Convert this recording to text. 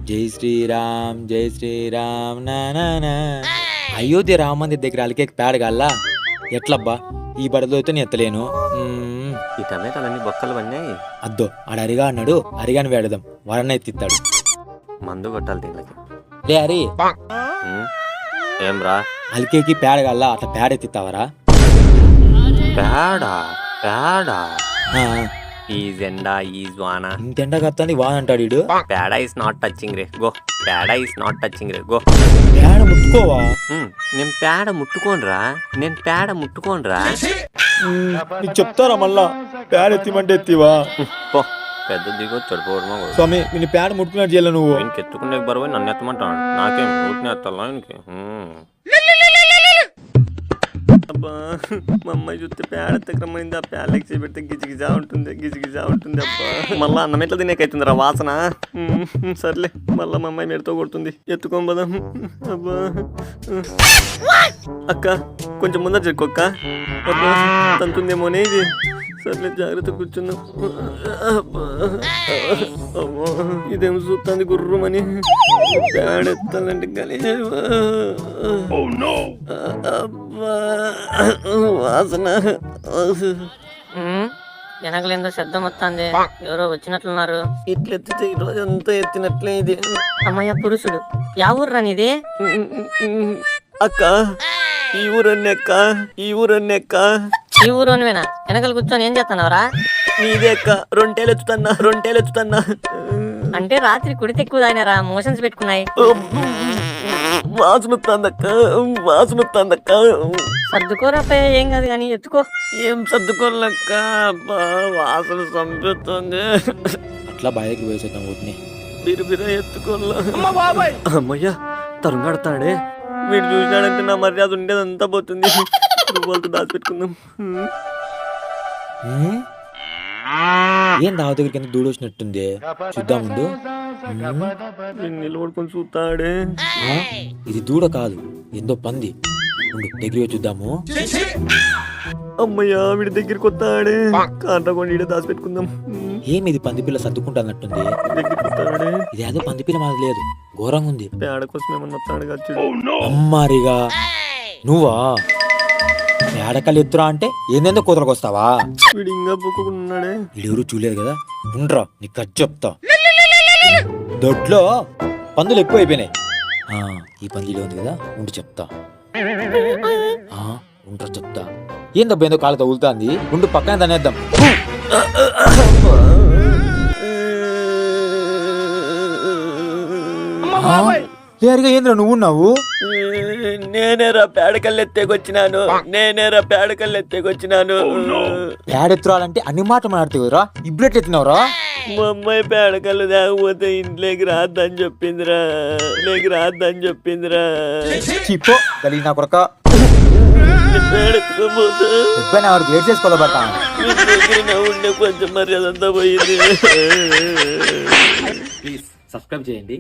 జై శ్రీరామ్ జై శ్రీరామ్ నా అయోధ్య రామ మందిర్ దగ్గర అలికే పేడ గల్లా ఎట్లబ్బా ఈ బడదోతో ఎత్తలేను. ఈ టమాటాలన్నీ బొక్కలు పడినాయి. అద్దో ఆడ అరిగా అన్నాడు, అరిగాని వేడదాం వరన్న ఎత్తిస్తాడు. మందు కొట్టాలి దీనికి. లే అరి ఏం రా అలికేకి పేడ గల్లా అట్లా పేడ ఎత్తిస్తావరా? పేడా పేడా ఈజ్ ఎండా ఈజ్ వానా ఇంతెండ కత్తాంది వాన్ అంటాడు వీడు. పేడా ఈస్ నాట్ టచింగ్ రే గో. పేడా ఈస్ నాట్ టచింగ్ రే గో. పేడ ముట్టుకోవా? నేను పేడ ముట్టుకోనరా, నేను పేడ ముట్టుకోనరా. నీకు చెప్తారా మళ్ళా పేడ ఎత్తిమంటే ఎత్తివా? పో పెద్ద దిగో చెడిపోవడమా స్వామి నేను పేడ ముట్టుకున్నట్టు చేయాలి నువ్వు. ఇంక ఎత్తుకునే బరువు నన్ను ఎత్తమంటాను. నాకేం ఊరిని ఎత్తాలా ఇంకే. అబ్బా మా అమ్మాయి చూస్తే పేడ ఎత్తకరమైంది. ఆ పేడ లెక్సి పెడితే గిజిగిజా ఉంటుంది, గిజిగిజా ఉంటుంది. అబ్బా మళ్ళా అన్నం ఎట్లా తినేకైతుంది రా వాసన. సర్లే మళ్ళా మా అమ్మాయి మెడతో కొడుతుంది, ఎత్తుకోబోదాం. అబ్బా అక్క కొంచెం ముందర చెక్కొక్క. అబ్బా తంతుందేమోనే ఇది. సర్లే జాగ్రత్త కూర్చున్నాం. అమ్మో ఇదేం చూస్తుంది గుర్రమని. పేడ ఎత్తాలంటే గలీజ్. వాసన వెనకలేందో శబ్దం వస్తుంది. ఎవరో వచ్చినట్లున్నారు. ఇట్లా ఎత్తితే ఈ రోజు అంతా ఎత్తినట్లే ఇది. అమ్మయ్య పురుషుడు. యా ఊర్రా నీది? అక్క ఈ ఊరన్నే అక్క, ఈ ఊరన్నే అక్క. ఈ ఊరోనివేనా? వెనకలు కూర్చొని ఏం చేస్తున్నావురా? నీదే అక్క. రొంటేలు ఎత్తుతున్నా. అంటే రాత్రి కుడితే ఎక్కువ తాగినారా? మోషన్స్ పెట్టుకున్నాయి. వాసన వస్తుందక్క. సర్దుకోరాపే ఏం కాదు కానీ ఎత్తుకో. ఏం సర్దుకోలేక వాసన చంపుతుంది. అట్లా బయటకి వేసేద్దాం ఊటిని. బిర ఎత్తుకోలే. అమ్మయ్యా తరుంగడతాడే. వీడు చూసినాడంటే నా మర్యాద ఉండేదంతా పోతుంది. వాళ్ళతో దాచిపెట్టుకుందాం. ఏం దావ దగ్గర కింద దూడు వచ్చినట్టుంది. చూద్దాం ముందు. నిలబడుకొని చూస్తాడే. ఇది దూడ కాదు, ఎంతో పంది. దగ్గర చూద్దాము. అమ్మయ్యా వీడి దగ్గరికి వస్తాడే. కాంట్రాకొని ఈడే దాచిపెట్టుకుందాం. ఏమి ఇది పంది పిల్ల సర్దుకుంటానట్టుంది. ఇది ఏదో పంది పిల్ల మాది లేదు, ఘోరంగా ఉంది. పేడ కోసం ఏమన్నా వస్తాడు కాదు. అమ్మారిగా నువ్వా పేడకలు ఎత్తురా అంటే ఏందేందో కూతురకు వస్తావా? వీడు ఇంకా బుక్కున్నాడే. వీడెవరు చూడలేదు కదా. ఉండరా నీకు ఖర్చు చెప్తా. దొడ్లో పందులు ఎక్కువ అయిపోయినాయి. ఈ పందిలో ఉంది కదా, ఉండి చెప్తా. ఉంటారు చెప్తా. ఏందబ్బా ఏందో కాలు తగులుతాంది. ఉండు పక్కన తనేద్దాం. లేరుగా ఏంద్రా నువ్వు ఉన్నావు? నేనేరా పేడకల్లు ఎత్తేకొచ్చినాను. పేడెత్తురాలంటే అన్ని మాట మాట్లాడుతావురా. ఇబ్బులెట్ ఎత్తినావురా? మా అమ్మాయి పేడకల్లు తాగపోతే ఇంట్లోకి రాద్దని చెప్పిందిరా. చిప్పో గలీజ్ నా కొరక. పేడెత్తుకోబోతే గేట్ చేసుకోవాలబట్టా. ఉండే కొంచెం మర్యాద అంతా పోయింది. ప్లీజ్ సబ్స్క్రైబ్ చేయండి.